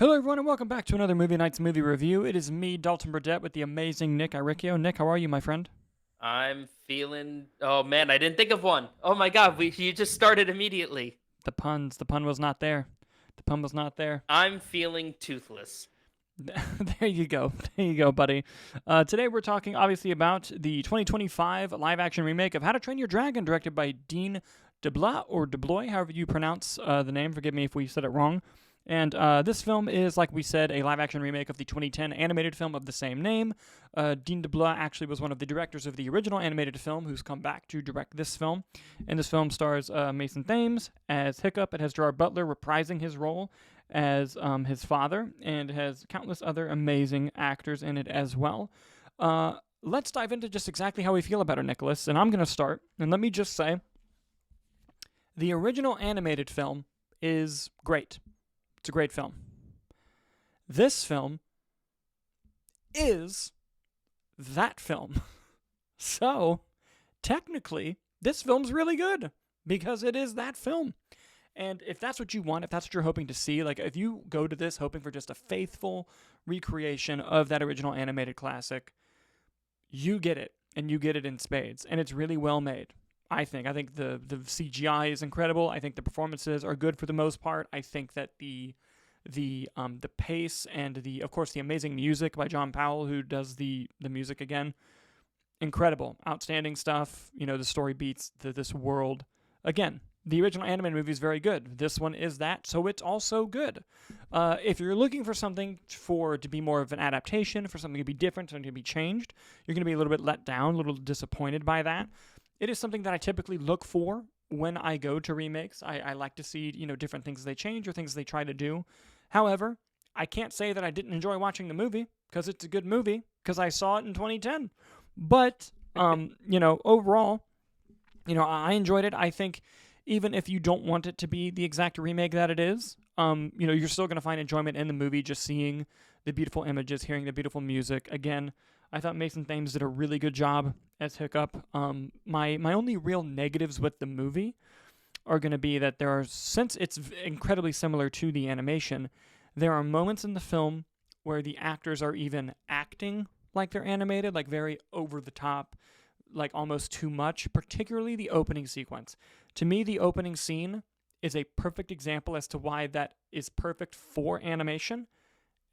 Hello, everyone, and welcome back to another Movie Nights movie review. It is me, Dalton Burdett, with the amazing Nick Iricchio. Nick, how are you, my friend? I'm feeling. Oh man, I didn't think of one. Oh my god, you just started immediately. The pun was not there. The pun was not there. I'm feeling toothless. There you go. There you go, buddy. Today we're talking, obviously, about the 2025 live-action remake of How to Train Your Dragon, directed by Dean DeBlois, or DeBlois, however you pronounce the name. Forgive me if we said it wrong. And this film is, like we said, a live-action remake of the 2010 animated film of the same name. Dean DeBlois actually was one of the directors of the original animated film, who's come back to direct this film. And this film stars Mason Thames as Hiccup. It has Gerard Butler reprising his role as his father, and has countless other amazing actors in it as well. Let's dive into just exactly how we feel about it, Nicholas. And I'm going to start. And let me just say, the original animated film is great. It's a great film. This film is that film. So, technically, this film's really good because it is that film. And if that's what you want, if that's what you're hoping to see, like if you go to this hoping for just a faithful recreation of that original animated classic, you get it, and you get it in spades. And it's really well made. I think. I think the CGI is incredible. I think the performances are good for the most part. I think that the pace and of course the amazing music by John Powell, who does the music again, incredible, outstanding stuff. You know, the story beats this world. Again, the original animated movie is very good. This one is that, so it's also good. If you're looking for something to be more of an adaptation, for something to be different, something to be changed, you're going to be a little bit let down, a little disappointed by that. It is something that I typically look for when I go to remakes. I like to see, different things they change or things they try to do. However, I can't say that I didn't enjoy watching the movie because it's a good movie because I saw it in 2010. But, overall, I enjoyed it. I think even if you don't want it to be the exact remake that it is, you're still going to find enjoyment in the movie just seeing the beautiful images, hearing the beautiful music. Again, I thought Mason Thames did a really good job as Hiccup. My only real negatives with the movie are going to be that since it's incredibly similar to the animation, there are moments in the film where the actors are even acting like they're animated, like very over the top, like almost too much, particularly the opening sequence. To me, the opening scene is a perfect example as to why that is perfect for animation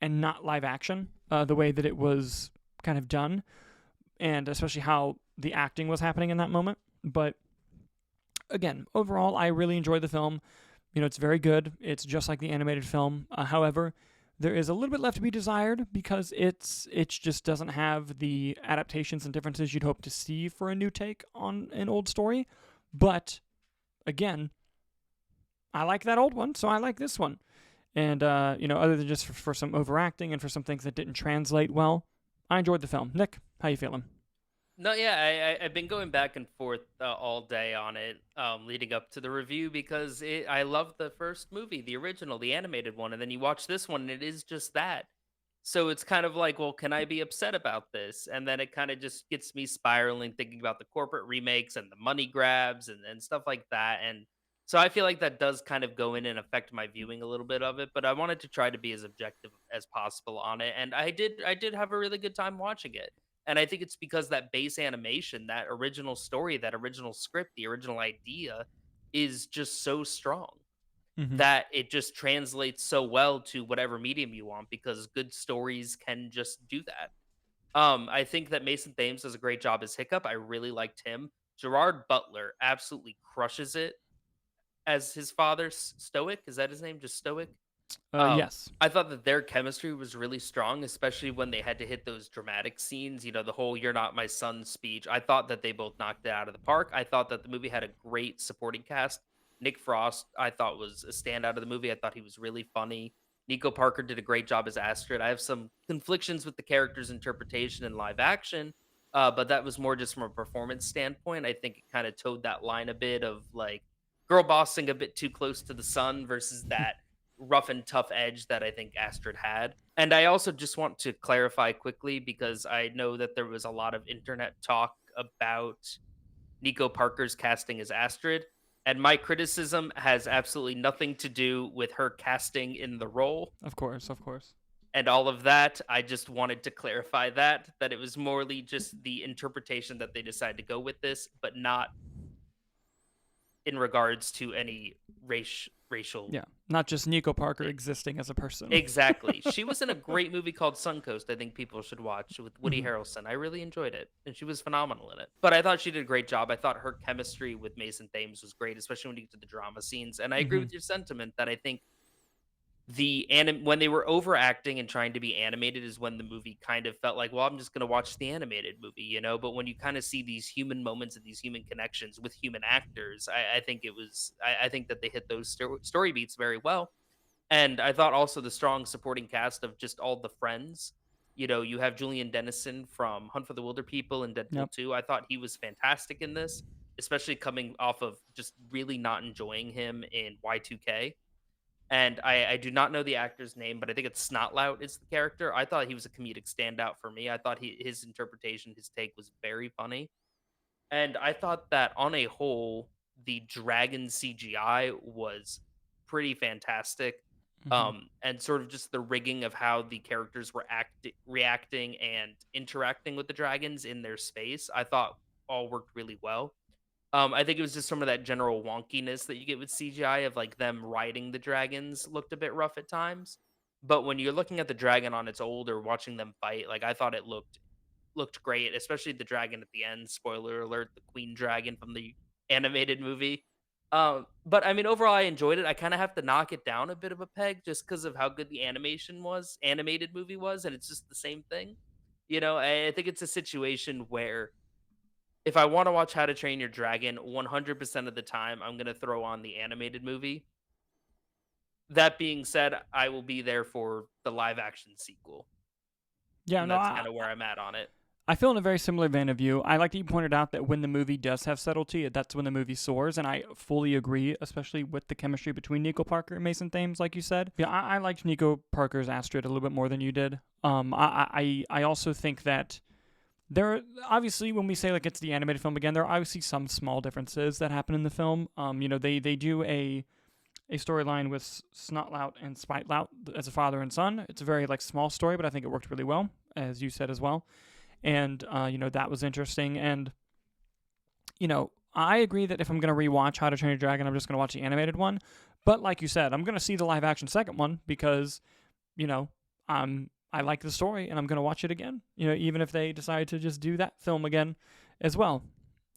and not live action, the way that it was kind of done, and especially how the acting was happening in that moment. But again, overall, I really enjoyed the film. It's very good. It's just like the animated film. However, there is a little bit left to be desired because it just doesn't have the adaptations and differences you'd hope to see for a new take on an old story. But again, I like that old one, so I like this one. And other than just for some overacting and for some things that didn't translate well, I enjoyed the film. Nick, how you feeling? No, yeah, I've been going back and forth all day on it, leading up to the review because I love the first movie, the original, the animated one, and then you watch this one, and it is just that. So it's kind of like, well, can I be upset about this? And then it kind of just gets me spiraling, thinking about the corporate remakes and the money grabs and stuff like that. And so I feel like that does kind of go in and affect my viewing a little bit of it. But I wanted to try to be as objective as possible on it, and I did have a really good time watching it. And I think it's because that base animation, that original story, that original script, the original idea is just so strong Mm-hmm. that it just translates so well to whatever medium you want because good stories can just do that. I think that Mason Thames does a great job as Hiccup. I really liked him. Gerard Butler absolutely crushes it as his father, Stoic. Is that his name? Just Stoic? Yes. I thought that their chemistry was really strong, especially when they had to hit those dramatic scenes. The whole "You're not my son" speech. I thought that they both knocked it out of the park. I thought that the movie had a great supporting cast. Nick Frost, I thought, was a standout of the movie. I thought he was really funny. Nico Parker did a great job as Astrid. I have some conflictions with the character's interpretation in live action, but that was more just from a performance standpoint. I think it kind of towed that line a bit of like girl bossing a bit too close to the sun versus that rough and tough edge that I think Astrid had. And I also just want to clarify quickly because I know that there was a lot of internet talk about Nico Parker's casting as Astrid. And my criticism has absolutely nothing to do with her casting in the role Of course, of course. and all of that. I just wanted to clarify that it was morely just the interpretation that they decided to go with this, but not in regards to any racial. Yeah, not just Nico Parker existing as a person. Exactly. She was in a great movie called Suncoast, I think people should watch, with Woody Mhm. Harrelson. I really enjoyed it, and she was phenomenal in it. But I thought she did a great job. I thought her chemistry with Mason Thames was great, especially when you get to the drama scenes. And I agree Mhm. with your sentiment that I think when they were overacting and trying to be animated is when the movie kind of felt like, well, I'm just going to watch the animated movie, but when you kind of see these human moments and these human connections with human actors, I think I think that they hit those story beats very well. And I thought also the strong supporting cast of just all the friends. You have Julian Dennison from Hunt for the Wilder People and Yep. Deadpool 2. I thought he was fantastic in this, especially coming off of just really not enjoying him in Y2K. And I do not know the actor's name, but I think it's Snotlout is the character. I thought he was a comedic standout for me. I thought his interpretation, his take was very funny. And I thought that on a whole, the dragon CGI was pretty fantastic. Mhm. And sort of just the rigging of how the characters were reacting and interacting with the dragons in their space, I thought all worked really well. I think it was just some of that general wonkiness that you get with CGI of like them riding the dragons looked a bit rough at times. But when you're looking at the dragon on its old or watching them fight, like I thought it looked great, especially the dragon at the end. Spoiler alert: the queen dragon from the animated movie. But I mean, overall, I enjoyed it. I kind of have to knock it down a bit of a peg just because of how good the animated movie was, and it's just the same thing. I think it's a situation where if I want to watch How to Train Your Dragon, 100% of the time, I'm going to throw on the animated movie. That being said, I will be there for the live action sequel. Yeah, And no, that's kind of where I'm at on it. I feel in a very similar vein of you. I like that you pointed out that when the movie does have subtlety, that's when the movie soars, and I fully agree, especially with the chemistry between Nico Parker and Mason Thames, like you said. Yeah, I liked Nico Parker's Astrid a little bit more than you did. I also think that there are, obviously, when we say like it's the animated film again, there are obviously some small differences that happen in the film. They do a storyline with Snotlout and Spitelout as a father and son. It's a very like small story, but I think it worked really well, as you said as well. And that was interesting. And I agree that if I'm gonna rewatch How to Train Your Dragon, I'm just gonna watch the animated one. But like you said, I'm gonna see the live action second one because I like the story and I'm gonna watch it again. Even if they decide to just do that film again as well.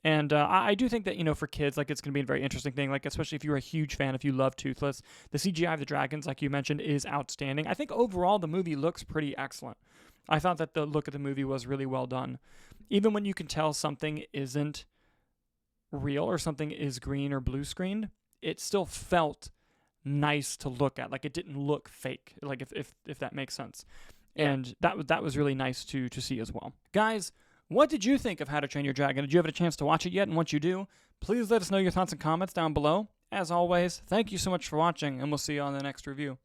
And I do think that, for kids, like, it's going to be a very interesting thing, like, especially if you're a huge fan, if you love Toothless. The CGI of the dragons, like you mentioned, is outstanding. I think overall the movie looks pretty excellent. I thought that the look of the movie was really well done. Even when you can tell something isn't real or something is green or blue screened, it still felt nice to look at. Like, it didn't look fake, like, if that makes sense. Yeah. And that was really nice to see as well. Guys, what did you think of How to Train Your Dragon? Did you have a chance to watch it yet? And once you do, please let us know your thoughts and comments down below. As always, thank you so much for watching, and we'll see you on the next review.